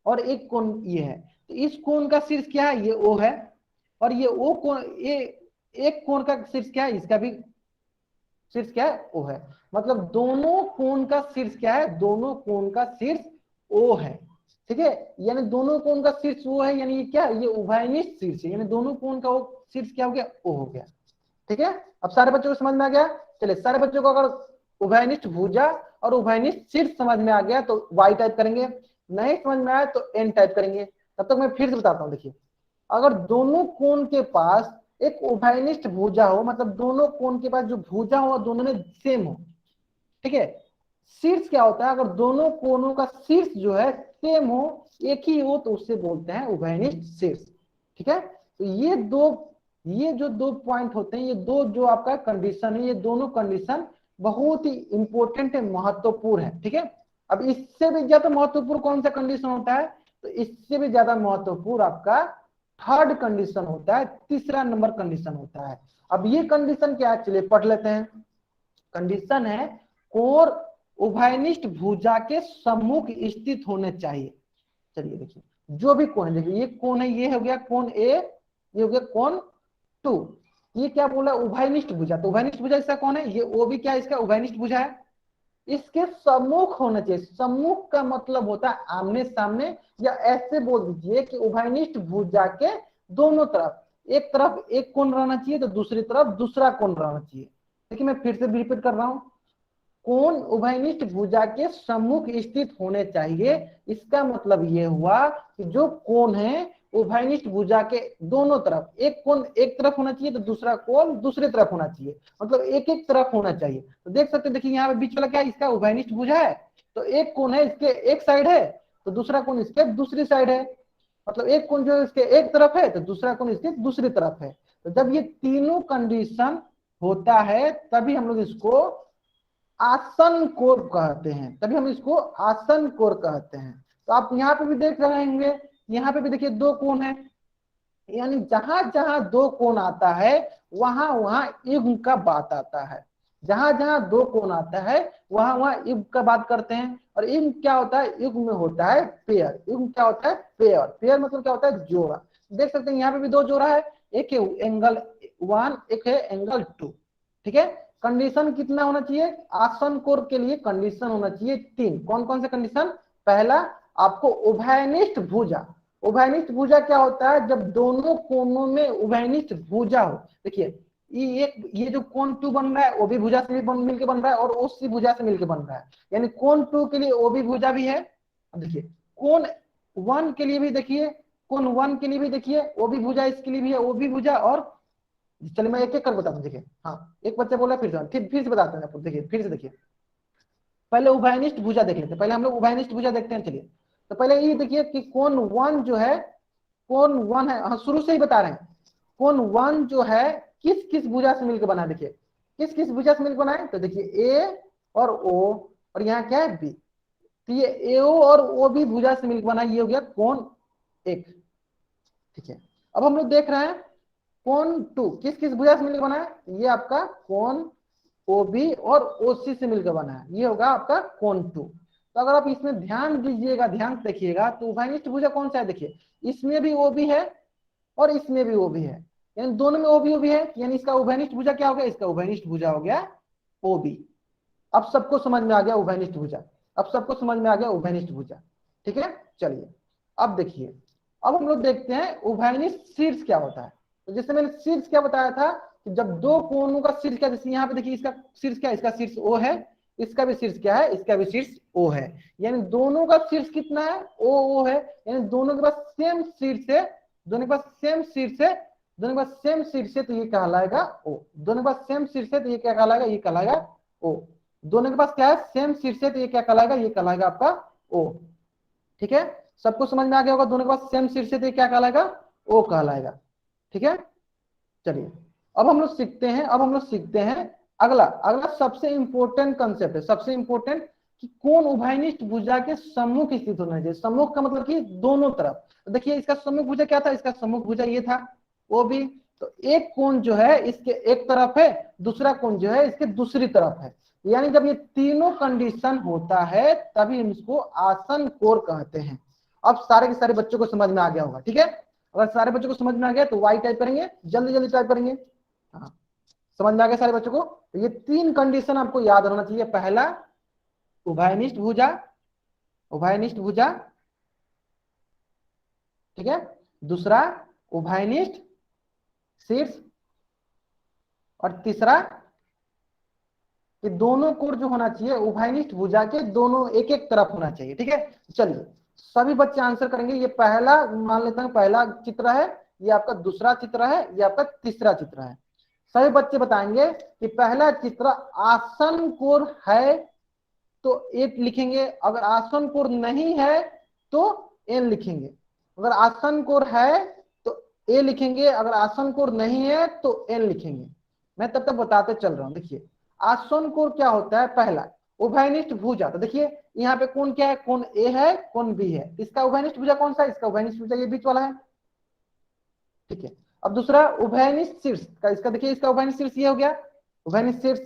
और एक कोण ये है। तो इस कोण का शीर्ष क्या है, ये ओ है। और ये ओ कोण, ये एक कोण का शीर्ष क्या है, इसका भी शीर्ष क्या है, ओ है। मतलब दोनों कोण का शीर्ष क्या है, दोनों कोण का शीर्ष ओ है। ठीक है, यानी दोनों कोण का शीर्ष ओ है, यानी ये क्या है, ये उभयनिष्ठ शीर्ष है। यानी दोनों कोण का शीर्ष क्या हो गया, ओ हो गया। ठीक है, अब सारे बच्चों को समझ में आ गया। चलिए सारे बच्चों को अगर उभयनिष्ठ भुजा और उभयनिष्ठ शीर्ष समझ में आ गया तो वाई टाइप करेंगे, नहीं समझ में आया तो एन टाइप करेंगे। तब तक मैं फिर से बताता हूँ। देखिए अगर दोनों कोण के पास एक उभयनिष्ठ भुजा हो, मतलब दोनों कोण के पास जो भुजा हो दोनों में सेम हो। ठीक है, शीर्ष क्या होता है, अगर दोनों कोणों का शीर्ष जो है सेम हो, एक ही हो, तो उससे बोलते हैं उभयनिष्ठ शीर्ष। ठीक है, तो ये जो दो पॉइंट होते हैं, ये दो जो आपका कंडीशन है, ये दोनों कंडीशन बहुत ही इंपॉर्टेंट है, महत्वपूर्ण है। ठीक है, अब इससे भी ज्यादा महत्वपूर्ण कौन सा कंडीशन होता है, तो इससे भी ज्यादा महत्वपूर्ण आपका थर्ड कंडीशन होता है, तीसरा नंबर कंडीशन होता है। अब ये कंडीशन क्या है, चलिए पढ़ लेते हैं। कंडीशन है कोण उभयनिष्ठ भुजा के सम्मुख स्थित होने चाहिए। चलिए देखिए, जो भी कोण है, देखिए ये कोण है, ये हो गया कोण ए, ये हो गया कोण 2। ये क्या बोला, उभयनिष्ठ भुजा। तो उभयनिष्ठ भुजा इसका कौन है, ये ओ भी क्या है, इसका उभयनिष्ठ भुजा है। इसके सम्मुख होना चाहिए। सम्मुख का मतलब होता है आमने सामने, या ऐसे बोल दीजिए कि उभयनिष्ठ भुजा के दोनों तरफ, एक तरफ एक कोण रहना चाहिए तो दूसरी तरफ दूसरा कोण रहना चाहिए। देखिए मैं फिर से रिपीट कर रहा हूं, कोण उभयनिष्ठ भुजा के सम्मुख स्थित होने चाहिए। इसका मतलब ये हुआ कि जो कोण है उभयनिष्ठ भुजा के दोनों तरफ, एक कोण एक तरफ होना चाहिए तो दूसरा कोण दूसरी तरफ होना चाहिए, मतलब एक एक तरफ होना चाहिए। तो देख सकते हैं, देखिए यहाँ पे बीच वाला क्या है, इसका उभयनिष्ठ भुजा है। तो एक कोण है इसके एक साइड है, तो दूसरा कोण इसके दूसरी साइड है। मतलब एक कोण जो इसके एक तरफ है तो दूसरा कोण इसके दूसरी तरफ है। तो जब ये तीनों कंडीशन होता है तभी हम लोग इसको आसन कोण कहते हैं, तभी हम इसको आसन कोण कहते हैं। तो आप यहाँ पे भी देख रहे होंगे, यहाँ पे भी देखिए दो कोण है, यानी जहां जहां दो कोण आता है वहां वहां युग्म का बात आता है। जहां जहां दो कोण आता है वहां वहां युग्म का बात करते हैं। और युग्म क्या होता है, युग्म में होता है पेयर। युग्म क्या होता है, पेयर। पेयर मतलब क्या होता है, जोड़ा। देख सकते हैं यहाँ पे भी दो जोड़ा है, एक है एंगल 1, एक है एंगल 2। ठीक है, कंडीशन कितना होना चाहिए, आसन कोण के लिए कंडीशन होना चाहिए 3। कौन कौन से कंडीशन, पहला आपको उभयनिष्ठ भुजा। उभयनिष्ठ भुजा क्या होता है, जब दोनों कोनों में उभयनिष्ठ भुजा हो। देखिए ये जो कोण 2 बन रहा है वो भी भुजा से मिलकर बन रहा है और ओसी भुजा से मिलकर बन रहा है, यानी कोण 2 के लिए ओ भी भुजा भी है। अब देखिए कोण 1 के लिए भी देखिए, कोण 1 के लिए भी देखिए वो भी भुजा, इसके लिए भी है वो भी भुजा। और चलिए मैं एक एक कर बताता हूँ। देखिए हाँ, एक बच्चा बोला फिर से बताते हैं आपको। देखिए फिर से देखिए, पहले उभयनिष्ठ भुजा देख लेते हैं। पहले हम लोग उभयनिष्ठ भुजा देखते हैं। चलिए तो पहले ये देखिए कि कोण 1 जो है, कोण 1 है, हाँ शुरू से ही बता रहे हैं, कोण 1 जो है किस किस भुजा से मिलकर बना है। देखिए किस किस भुजा से मिलकर बना है, तो देखिए ए और ओ, और यहाँ क्या है बी। तो ये एओ और ओ भी भुजा से मिलकर बना है, ये हो गया कोण 1। ठीक है, अब हम लोग देख रहे हैं कोण 2 किस किस भुजा से मिलकर बना है, ये आपका कोण ओबी और ओसी से मिलकर बना है, ये होगा आपका कोण 2। तो अगर आप इसमें ध्यान दीजिएगा, ध्यान से देखिएगा, तो उभयनिष्ठ भुजा कौन सा है, देखिए इसमें भी ओबी है और इसमें भी ओबी है, यानी दोनों में ओबी ओबी है, यानी इसका उभयनिष्ठ भुजा क्या हो गया, इसका उभयनिष्ठ भुजा हो गया ओबी। अब सबको समझ में आ गया उभयनिष्ठ भुजा, अब सबको समझ में आ गया उभयनिष्ठ भुजा। ठीक है, चलिए अब देखिए, अब हम लोग देखते हैं उभयनिष्ठ शीर्ष क्या होता है। तो जैसे मैंने शीर्ष क्या बताया था कि जब दो कोणों का शीर्ष क्या, जैसे यहाँ पे देखिए इसका शीर्ष क्या है, इसका शीर्ष ओ है, इसका भी शीर्ष क्या है, इसका भी शीर्ष ओ है, यानी दोनों का शीर्ष कितना है, ओ ओ है, यानी दोनों के पास सेम शीर्ष है, दोनों के पास सेम शीर्ष है, दोनों के पास सेम शीर्ष है, तो ये कहलाएगा ओ। दोनों के पास सेम शीर्ष है तो ये क्या कहलाएगा, ये कहलाएगा ओ। दोनों के पास क्या है, सेम शीर्ष है, तो ये क्या कहलाएगा, ये कहलाएगा आपका ओ। ठीक है, सबको समझ में आ गया होगा, दोनों के पास सेम शीर्ष है तो ये क्या कहलाएगा, ओ कहलाएगा। ठीक है, चलिए अब हम लोग सीखते हैं, अब हम लोग सीखते हैं अगला। अगला सबसे इंपॉर्टेंट कंसेप्ट है, सबसे इंपॉर्टेंट कि कोण उभयनिष्ठ भुजा के सम्मुख स्थित होना चाहिए। सम्मुख का मतलब कि दोनों तरफ। तो देखिए इसका सम्मुख भुजा क्या था, इसका सम्मुख भुजा ये था, वो भी। तो एक कोण जो है इसके एक तरफ है, दूसरा कोण जो है इसके दूसरी तरफ है, यानी जब ये तीनों कंडीशन होता है तभी इसको आसन कोण कहते हैं। अब सारे के सारे बच्चों को समझ में आ गया होगा। ठीक है, अगर सारे बच्चों को समझ में आ गया तो वाई टाइप करेंगे, जल्दी जल्दी टाइप करेंगे। हाँ, समझ में आ गया सारे बच्चों को। तो ये 3 कंडीशन आपको याद होना चाहिए। पहला उभयनिष्ठ भुजा, उभयनिष्ठ भुजा, ठीक है, दूसरा उभयनिष्ठ शीर्ष, और तीसरा कि दोनों कोण जो होना चाहिए उभयनिष्ठ भुजा के दोनों एक एक तरफ होना चाहिए। ठीक है, चलिए सभी बच्चे आंसर करेंगे। ये पहला मान लेते हैं, पहला चित्र है, ये आपका दूसरा चित्र है, ये आपका तीसरा चित्र है। सभी बच्चे बताएंगे कि पहला चित्र आसन कोण है तो ए लिखेंगे, अगर आसन कोण नहीं है तो एन लिखेंगे। अगर आसन कोण है तो ए लिखेंगे, अगर आसन कोण नहीं है तो एन लिखेंगे। मैं तब तक बताते चल रहा हूं। देखिए आसन कोण क्या होता है, पहला उभयनिष्ठ भुजा। तो देखिए यहाँ पे कोण क्या है, कोण ए है, कोण बी है, इसका उभयनिष्ठ भुजा कौन सा है, इसका उभयनिष्ठ भुजा ये बीच वाला है। ठीक है, अब दूसरा उभयनिष्ठ शीर्ष का, इसका देखिए इसका उभयनिष्ठ शीर्ष ये हो गया, उभयनिष्ठ शीर्ष।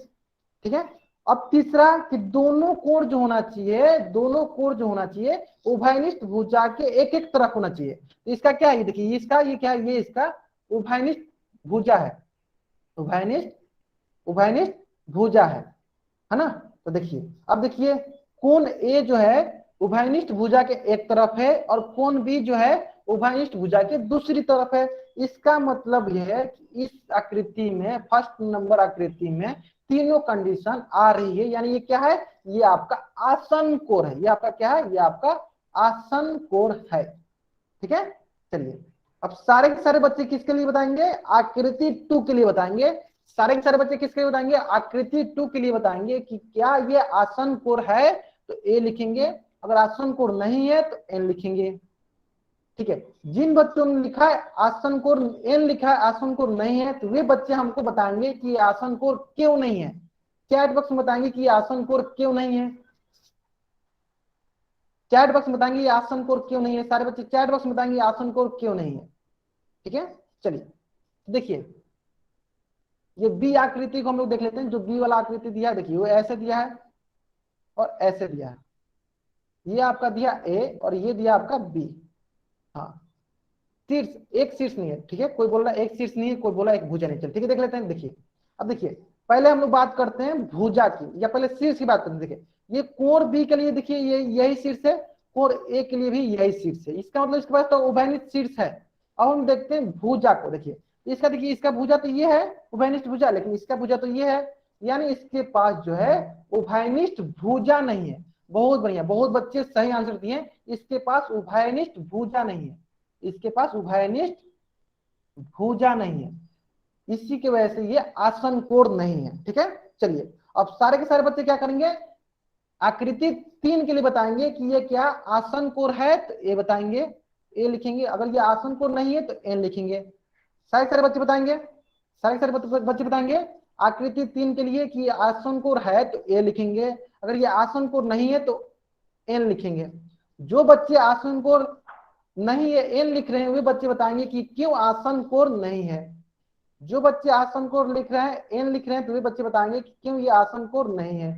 ठीक है, अब तीसरा कि दोनों कोण जो होना चाहिए, दोनों कोण जो होना चाहिए उभयनिष्ठ भुजा के एक एक तरफ होना चाहिए। तो इसका क्या है, ये देखिए इसका, ये क्या है, ये इसका उभयनिष्ठ भुजा है, उभयनिष्ठ, उभयनिष्ठ भुजा है ना। तो देखिए अब देखिए कोण ए जो है उभयनिष्ठ भुजा के एक तरफ है और कोण बी जो है उभयनिष्ठ भुजा के दूसरी तरफ है। इसका मतलब यह है कि इस आकृति में, फर्स्ट नंबर आकृति में तीनों कंडीशन आ रही है, यानी ये क्या है, ये आपका आसन कोण है। ये आपका क्या है, ये आपका आसन कोण है। ठीक है, चलिए अब सारे के सारे बच्चे किसके लिए बताएंगे, आकृति 2 के लिए बताएंगे। सारे के सारे बच्चे किसके लिए बताएंगे, आकृति 2 के लिए बताएंगे कि क्या ये आसन कोण है तो ए लिखेंगे, अगर आसन कोण नहीं है तो एन लिखेंगे। ठीक है, जिन बच्चों ने लिखा है आसन कोण एन लिखा है, आसन कोण नहीं है, तो वे बच्चे हमको बताएंगे कि आसन कोण क्यों नहीं है। चैट बॉक्स में बताएंगे कि आसन कोण क्यों नहीं है, चैट बॉक्स में बताएंगे आसन कोण क्यों नहीं है। सारे बच्चे चैट बॉक्स में बताएंगे आसन कोण क्यों नहीं है। ठीक है, चलिए देखिए ये बी आकृति को हम लोग देख लेते हैं। जो बी वाला आकृति दिया है देखिए, वो ऐसे दिया है और ऐसे दिया है। ये आपका दिया ए और ये दिया आपका बी। हाँ, शीर्ष, एक शीर्ष नहीं है, ठीक है। कोई बोल रहा है एक शीर्ष नहीं है, कोई बोला एक भुजा नहीं। चल ठीक है, देख लेते हैं। देखिए अब देखिए, पहले हम लोग बात करते हैं भुजा की, या पहले शीर्ष की बात करते हैं। देखिए ये कोण बी के लिए देखिए ये यही शीर्ष है, कोण ए के लिए भी यही शीर्ष है। इसका मतलब इसके पास तो उभयनिष्ठ शीर्ष है। अब हम देखते हैं भुजा को। देखिए इसका, देखिए इसका भुजा तो ये है उभयनिष्ठ भुजा, लेकिन इसका भुजा तो ये है, यानी इसके पास जो है उभयनिष्ठ भुजा नहीं है। बहुत बढ़िया, बहुत बच्चे सही आंसर दिए। इसके पास उभयनिष्ठ भुजा नहीं है, इसके पास उभयनिष्ठ भुजा नहीं है, इसी की वजह से ये आसन कोण नहीं है। ठीक है, चलिए अब सारे के सारे बच्चे क्या करेंगे, आकृति 3 के लिए बताएंगे कि ये क्या आसन कोण है, तो ए बताएंगे, ए लिखेंगे। अगर ये आसन कोण नहीं है तो एन लिखेंगे। सारे बच्चे बताएंगे, सारे बच्चे बताएंगे आकृति 3 के लिए कि आसन कोण है तो ए लिखेंगे, अगर ये आसन कोण नहीं है तो एन लिखेंगे। जो बच्चे आसन कोण नहीं है एन लिख रहे हैं वे बच्चे बताएंगे कि क्यों आसन कोण नहीं है। जो बच्चे आसन कोण लिख रहे हैं एन लिख रहे हैं तो वे बच्चे बताएंगे कि क्यों ये आसन कोण नहीं है।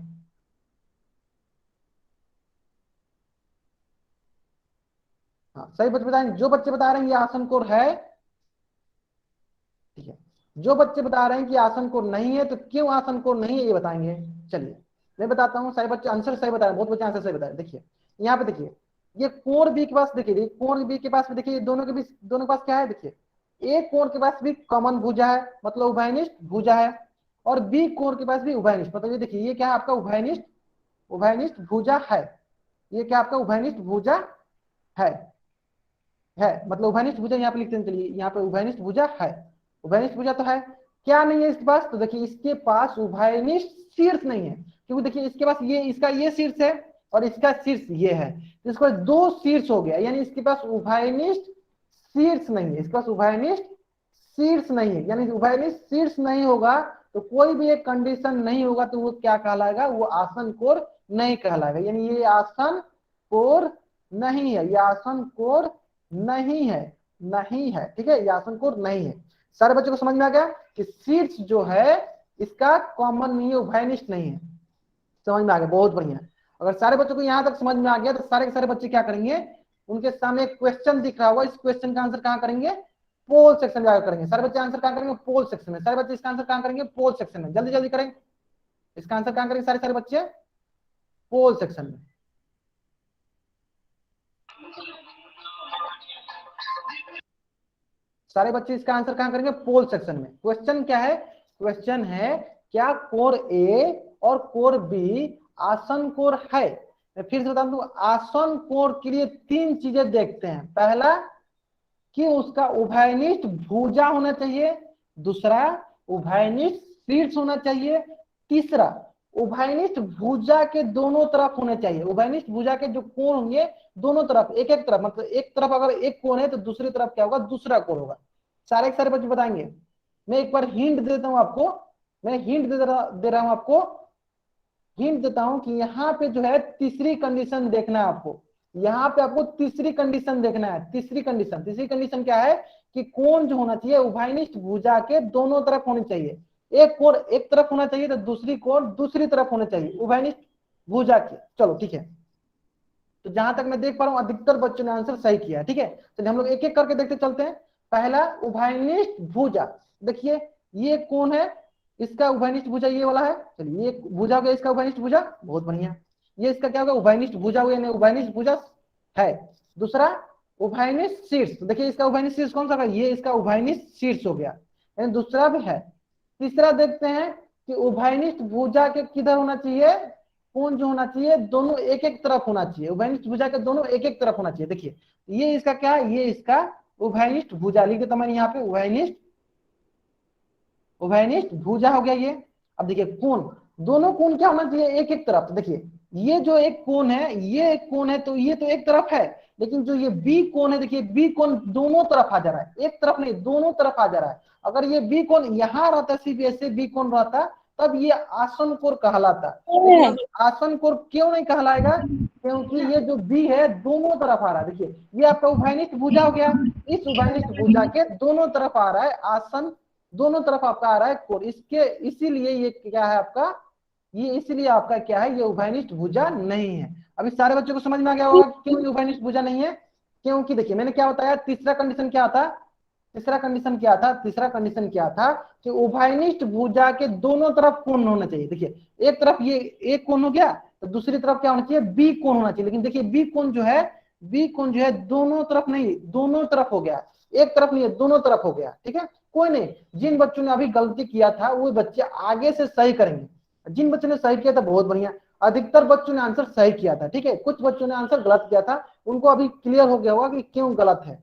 हाँ, सही बच्चे बताएंगे। जो बच्चे बता रहे हैं ये आसन कोण है, ठीक है, जो बच्चे बता रहे हैं कि आसन कोण नहीं है तो क्यों आसन कोण नहीं है ये बताएंगे। चलिए मैं बताता हूँ, सारे बच्चे आंसर सही बता रहे हैं, बहुत बच्चे आंसर सही बता रहे हैं। देखिए यहाँ पे देखिए, ये कोण बी के पास देखिए, कोण बी के पास भी देखिए, दोनों के बीच, दोनों के पास क्या है, देखिए एक कोण के पास भी कॉमन भुजा है, मतलब उभयनिष्ठ भुजा है, और बी कोण के पास भी उभयनिष्ठ, मतलब ये देखिए ये क्या है आपका उभयनिष्ठ, उभयनिष्ठ भुजा है। ये क्या आपका उभयनिष्ठ भुजा है, मतलब उभयनिष्ठ भुजा यहाँ पे लिखते हैं। चलिए यहाँ पे उभयनिष्ठ भुजा है, उभयनिष्ठ भुजा तो है। क्या नहीं है इसके पास, तो देखिए इसके पास उभयनिष्ठ शीर्ष नहीं है, क्योंकि देखिए इसके पास ये, इसका ये शीर्ष है और इसका शीर्ष ये है, तो इसके पास दो शीर्ष हो गया, यानी इसके पास उभयनिष्ठ शीर्ष नहीं है, इसके पास उभयनिष्ठ शीर्ष नहीं है। यानी उभयनिष्ठ शीर्ष नहीं होगा तो कोई भी एक कंडीशन नहीं होगा तो वो क्या कहलाएगा, वो आसन कोण नहीं कहलाएगा। यानी ये आसन कोण नहीं है, ये आसन कोण नहीं है, नहीं है, ठीक है, ये आसन कोण नहीं है। सारे बच्चों को समझ में आ गया कि शीर्ष जो है इसका कॉमन नहीं है, उभयनिष्ठ नहीं है। समझ में आ गया, बहुत बढ़िया। अगर सारे बच्चों को यहां तक समझ में आ गया तो सारे के सारे बच्चे क्या करेंगे, उनके सामने एक क्वेश्चन दिख रहा होगा, इस क्वेश्चन का आंसर कहां करेंगे, पोल सेक्शन में जाकर करेंगे। सारे बच्चे आंसर कहां करेंगे, पोल सेक्शन में। सारे बच्चे इसका आंसर कहां करेंगे, पोल सेक्शन में। जल्दी जल्दी करें, इसका आंसर कहां करेंगे सारे सारे बच्चे, पोल सेक्शन में। सारे बच्चे इसका आंसर कहां करेंगे, पोल सेक्शन में। क्वेश्चन क्या है, क्वेश्चन है क्या कोण ए और कोण बी आसन कोण है। मैं फिर से बता दूं, आसन कोण के लिए 3 चीजें देखते हैं। पहला कि उसका उभयनिष्ठ भुजा होना चाहिए, दूसरा उभयनिष्ठ शीर्ष होना चाहिए, तीसरा उभयनिष्ठ भुजा के दोनों तरफ होने चाहिए। उभयनिष्ठ भुजा के जो कोण होंगे दोनों तरफ, एक एक तरफ, मतलब एक तरफ अगर एक कोण है तो दूसरी तरफ क्या होगा, दूसरा कोण होगा। सारे के सारे बच्चे बताएंगे। मैं एक बार हिंट देता हूं आपको, मैं हिंट दे रहा हूं आपको, हिंट देता हूं कि यहाँ पे जो है तीसरी कंडीशन देखना है आपको। यहाँ पे आपको तीसरी कंडीशन देखना है। तीसरी कंडीशन क्या है कि कोण जो होना चाहिए उभयनिष्ठ भुजा के दोनों तरफ होनी चाहिए। एक कोण एक तरफ होना चाहिए तो दूसरी कोण दूसरी तरफ होना चाहिए उभयनिष्ठ भुजा के। चलो ठीक है, तो जहां तक मैं देख पा रहा हूं अधिकतर बच्चों ने आंसर सही किया है। ठीक है, चलिए हम लोग एक एक करके देखते चलते हैं। पहला उभयनिष्ठ भुजा, देखिए ये कौन है, इसका उभयनिष्ठ भुजा ये वाला है। चलिए ये भुजा हो गया इसका उभयनिष्ठ भुजा, बहुत बढ़िया। ये इसका क्या होगा, उभयनिष्ठ भुजा हो गया, उभयनिष्ठ भुजा है। दूसरा उभयनिष्ठ शीर्ष, तो देखिए इसका उभयनिष्ठ शीर्ष कौन सा है, ये इसका उभयनिष्ठ शीर्ष हो गया, यानी दूसरा भी है। तीसरा देखते हैं कि उभयनिष्ठ भुजा के किधर होना चाहिए, कोण जो होना चाहिए दोनों एक एक तरफ होना चाहिए, उभयनिष्ठ भुजा के दोनों एक एक तरफ होना चाहिए। देखिए ये इसका क्या है, ये इसका उभयनिष्ठ भुजा, लिख देता मैंने यहाँ पे उभयनिष्ठ भुजा हो गया ये। अब देखिए कोण, दोनों कोण क्या होना चाहिए, एक एक तरफ। तो देखिए ये जो एक कोण है, ये एक कोण है, तो ये तो एक तरफ है, लेकिन जो ये बी कोण है, देखिए बी कोण दोनों तरफ आ जा रहा है, एक तरफ नहीं दोनों तरफ आ जा रहा है। अगर ये बी कोण यहाँ रहता, सिर्फ ऐसे बी कोण रहता तब ये आसन कोण कहलाता। आसन कोण क्यों नहीं कहलाएगा, क्योंकि ये जो बी है दोनों तरफ आ रहा है। देखिए ये आपका उभयनिष्ठ भुजा हो गया, इस उभयनिष्ठ भुजा के दोनों तरफ आ रहा है आसन दोनों तरफ आपका आ रहा है कोण, इसके इसीलिए ये क्या है आपका, ये इसीलिए आपका क्या है, ये उभयनिष्ठ भुजा नहीं है। अभी सारे बच्चों को समझ में आ गया होगा क्यों ये उभयनिष्ठ भुजा नहीं है। क्योंकि देखिए मैंने क्या बताया, तीसरा कंडीशन क्या था, तीसरा कंडीशन क्या था, तीसरा कंडीशन क्या था कि उभयनिष्ठ भुजा के दोनों तरफ कोण होना चाहिए। देखिए एक तरफ ये एक कोण हो गया, तो दूसरी तरफ क्या होना चाहिए, बी कोण होना चाहिए। लेकिन देखिए बी कोण जो है, बी कोण जो है दोनों तरफ नहीं, दोनों तरफ हो गया, एक तरफ नहीं है, दोनों तरफ हो गया। ठीक है, कोई नहीं, जिन बच्चों ने अभी गलती किया था वो बच्चे आगे से सही करेंगे। जिन बच्चों ने सही किया था बहुत बढ़िया, अधिकतर बच्चों ने आंसर सही किया था। ठीक है, कुछ बच्चों ने आंसर गलत किया था, उनको अभी क्लियर हो गया होगा कि क्यों गलत है।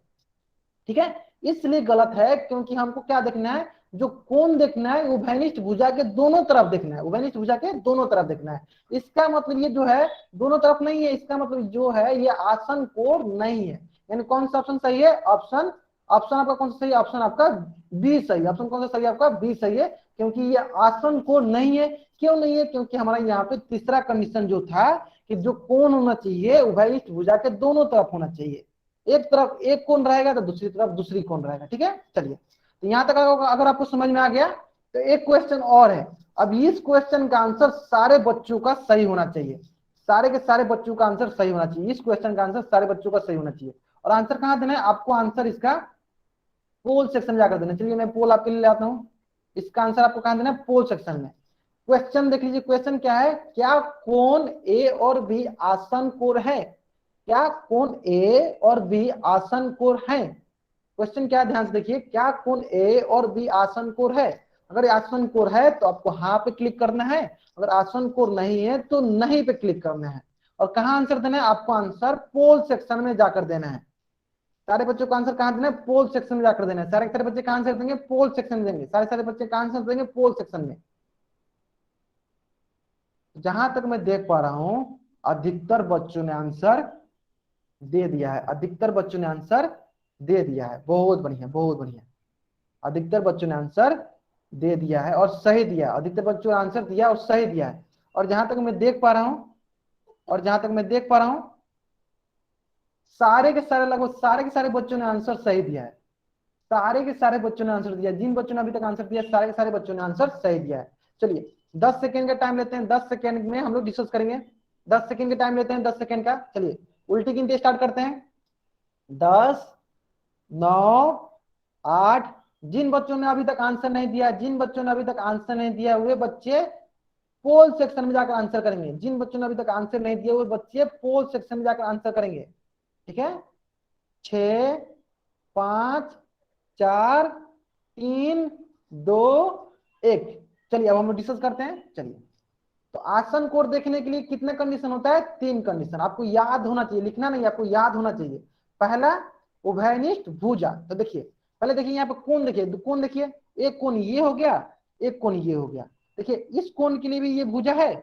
ठीक है, इसलिए गलत है क्योंकि हमको क्या देखना है, जो कोण देखना है उभयनिष्ठ भुजा के दोनों तरफ देखना है, उभयनिष्ठ भुजा के दोनों तरफ देखना है। इसका मतलब ये जो है दोनों तरफ नहीं है, इसका मतलब जो है ये आसन कोण नहीं है। यानी कौन सा ऑप्शन सही है, ऑप्शन, ऑप्शन आपका कौन सा सही है, ऑप्शन आपका बी सही है। ऑप्शन कौन सा सही है आपका, बी सही है, क्योंकि ये आसन कोण नहीं है। क्यों नहीं है, क्योंकि हमारा यहाँ पे तीसरा कंडीशन जो था कि जो कोण होना चाहिए उभयनिष्ठ भुजा के दोनों तरफ होना चाहिए। एक तरफ एक कोण रहेगा तो दूसरी तरफ दूसरी कोण रहेगा। ठीक है, चलिए तो यहां तक अगर आपको समझ में आ गया तो एक क्वेश्चन और है। अब इस क्वेश्चन का आंसर सारे बच्चों का सही होना चाहिए, सारे के सारे बच्चों का आंसर सही होना चाहिए। इस क्वेश्चन का आंसर सारे बच्चों का सही होना चाहिए। और आंसर कहां देना है आपको, आंसर इसका पोल सेक्शन में जाकर देना। चलिए मैं पोल आपके लिए ले आता हूं, इसका आंसर आपको कहां देना है, पोल सेक्शन में। क्वेश्चन देख लीजिए, क्वेश्चन क्या है, क्या कोण ए और बी आसन कोण है, क्या कोण ए और बी आसन कोण है। क्वेश्चन क्या है ध्यान से देखिए, क्या कोण ए और बी आसन कोण है। अगर आसन कोण है तो आपको हाँ पे क्लिक करना है, अगर आसन कोण नहीं है तो नहीं पे क्लिक करना है। और कहाँ आंसर देना है आपको, आंसर पोल सेक्शन में जाकर देना है। सारे बच्चों को आंसर कहाँ देना है, पोल सेक्शन में जाकर देना है। सारे सारे बच्चे कहाँ आंसर देंगे, पोल सेक्शन में देंगे। सारे सारे बच्चे कहाँ आंसर देंगे, पोल सेक्शन में। जहां तक मैं देख पा रहा हूं अधिकतर बच्चों ने आंसर दे दिया है, अधिकतर बच्चों ने आंसर दे दिया है। बहुत बढ़िया, बहुत बढ़िया, अधिकतर बच्चों ने आंसर दे दिया है और सही दिया। अधिकतर बच्चों ने आंसर दिया और सही दिया है। और जहां तक मैं देख पा रहा हूं, और जहां तक मैं देख पा रहा हूं सारे के सारे, लगभग सारे के सारे बच्चों ने आंसर सही दिया है। सारे के सारे बच्चों ने आंसर दिया, जिन बच्चों ने अभी तक आंसर दिया सारे के सारे बच्चों ने आंसर सही दिया है। चलिए 10 सेकेंड का टाइम लेते हैं, 10 सेकेंड में हम लोग डिस्कस करेंगे। 10 सेकेंड का टाइम लेते हैं, 10 सेकेंड का। चलिए उल्टी गिनती स्टार्ट करते हैं, 10, 9, 8। जिन बच्चों ने अभी तक आंसर नहीं दिया, जिन बच्चों ने अभी तक आंसर नहीं दिया वे बच्चे पोल सेक्शन में जाकर आंसर करेंगे। जिन बच्चों ने अभी तक आंसर नहीं दिया वो बच्चे पोल सेक्शन में जाकर आंसर करेंगे। ठीक है, 6, 5, 4, 3, 2, 1। चलिए अब हम लोग डिस्कस करते हैं। चलिए तो आसन कोण देखने के लिए कितने कंडीशन होता है, 3 कंडीशन। आपको याद होना चाहिए, लिखना नहीं, आपको याद होना चाहिए। पहला उभयनिष्ठ भुजा। तो देखिए पहले देखिए यहाँ पे कोण, देखिए कोण, देखिए एक कोण ये हो गया, एक कोण ये हो गया। देखिए इस कोण के लिए भी ये भुजा है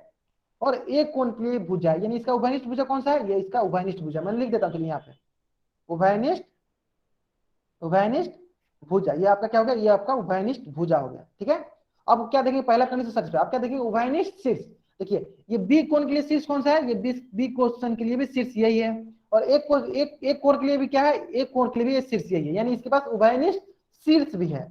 और एक कोण के लिए भुजा है, यानी इसका उभयनिष्ठ भुजा कौन सा है, ये इसका उभयनिष्ठ भुजा। मैं लिख देता हूँ, चलिए यहाँ पे उभयनिष्ठ, उभयनिष्ठ भुजा, ये आपका क्या हो गया, ये आपका उभयनिष्ठ भुजा हो गया। ठीक है, अब क्या देखेंगे, पहला कंडीशन सच पे, आप क्या देखेंगे, उभयनिष्ठ शीर्ष। देखिए ये बी कोण के लिए शीर्ष कौन सा है, ये बी क्वेश्चन के लिए भी शीर्ष यही है। और एक कोण के लिए भी क्या है, एक कोण के लिए भी ये शीर्ष यही है, यानी इसके पास उभयनिष्ठ शीर्ष भी है।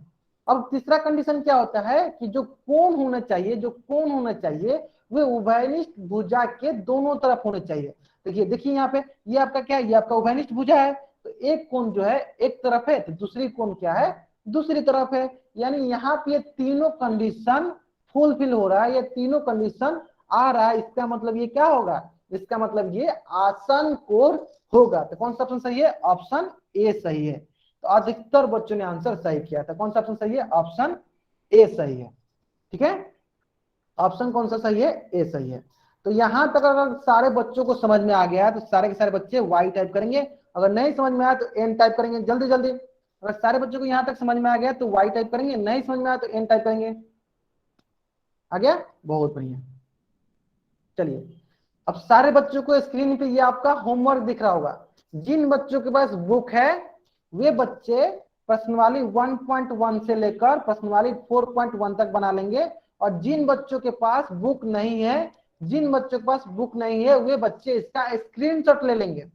अब तीसरा कंडीशन क्या होता है कि जो कोण होना चाहिए, जो कोण होना चाहिए वे उभयनिष्ठ भुजा के दोनों तरफ होने चाहिए। देखिए देखिए यहाँ पे ये आपका क्या है, ये आपका उभयनिष्ठ भुजा है, तो एक कोण जो है एक तरफ है तो दूसरी कोण क्या है, दूसरी तरफ है। यानी यहाँ पे ये तीनों कंडीशन फुलफिल हो रहा है, ये तीनों कंडीशन आ रहा है। इसका मतलब ये क्या होगा, इसका मतलब ये आसन कोण होगा। तो कौन सा ऑप्शन सही है, ऑप्शन ए सही है। तो अधिकतर बच्चों ने आंसर सही किया था। कौन सा ऑप्शन सही है, ऑप्शन ए सही है। ठीक है, ऑप्शन कौन सा सही है, ए सही है। तो यहां तक अगर सारे बच्चों को समझ में आ गया तो सारे के सारे बच्चे वाई टाइप करेंगे, अगर नहीं समझ में आया तो एन टाइप करेंगे जल्दी जल्दी। अगर सारे बच्चों को यहां तक समझ में आ गया तो वाई टाइप करेंगे, नहीं समझ में आया तो एन टाइप करेंगे। आ गया, बहुत बढ़िया। चलिए अब सारे बच्चों को स्क्रीन पे ये आपका होमवर्क दिख रहा होगा। जिन बच्चों के पास बुक है वे बच्चे प्रश्नवाली 1.1 से लेकर प्रश्नवाली 4.1 तक बना लेंगे। और जिन बच्चों के पास बुक नहीं है, जिन बच्चों के पास बुक नहीं है वे बच्चे इसका स्क्रीनशॉट ले लेंगे।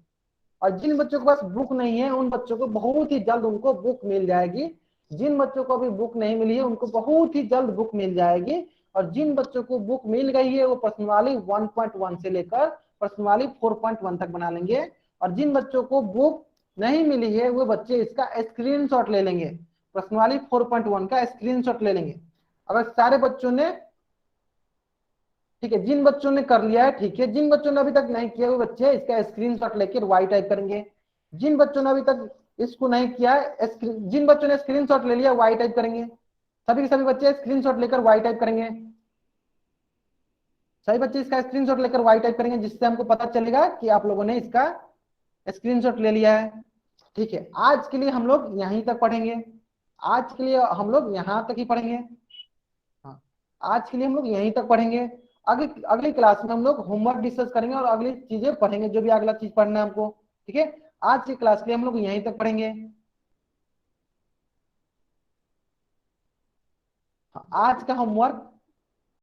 और जिन बच्चों के पास बुक नहीं है उन बच्चों को बहुत ही जल्द उनको बुक मिल जाएगी। जिन बच्चों को अभी बुक नहीं मिली है उनको बहुत ही जल्द बुक मिल जाएगी, और जिन बच्चों को बुक मिल गई है वो प्रश्नवाली 1.1 से लेकर प्रश्नवाली 4.1 तक बना लेंगे, और जिन बच्चों को बुक नहीं मिली है वो बच्चे इसका स्क्रीनशॉट ले लेंगे, प्रश्नवाली 4.1 का स्क्रीनशॉट ले लेंगे। अगर सारे बच्चों ने, ठीक है, जिन बच्चों ने कर लिया है ठीक है, जिन बच्चों ने अभी तक नहीं किया वो बच्चे इसका स्क्रीनशॉट लेकर वाई टाइप करेंगे। जिन बच्चों ने अभी तक इसको नहीं किया है, जिन बच्चों ने स्क्रीनशॉट ले लिया वाई टाइप करेंगे। सभी के सभी बच्चे स्क्रीनशॉट लेकर वाई टाइप करेंगे। सभी बच्चे इसका स्क्रीनशॉट लेकर वाई टाइप करेंगे, जिससे हमको पता चलेगा कि आप लोगों ने इसका स्क्रीनशॉट ले लिया है। ठीक है, आज के लिए हम लोग यहीं तक पढ़ेंगे। आज के लिए हम लोग यहां तक ही पढ़ेंगे। हाँ, आज के लिए हम लोग यहीं तक पढ़ेंगे। अगली अगली क्लास में हम लोग होमवर्क डिस्कस करेंगे और अगली चीजें पढ़ेंगे, जो भी अगला चीज पढ़ना है हमको। ठीक है, आज की क्लास के लिए हम लोग यहीं तक पढ़ेंगे। हाँ, आज का होमवर्क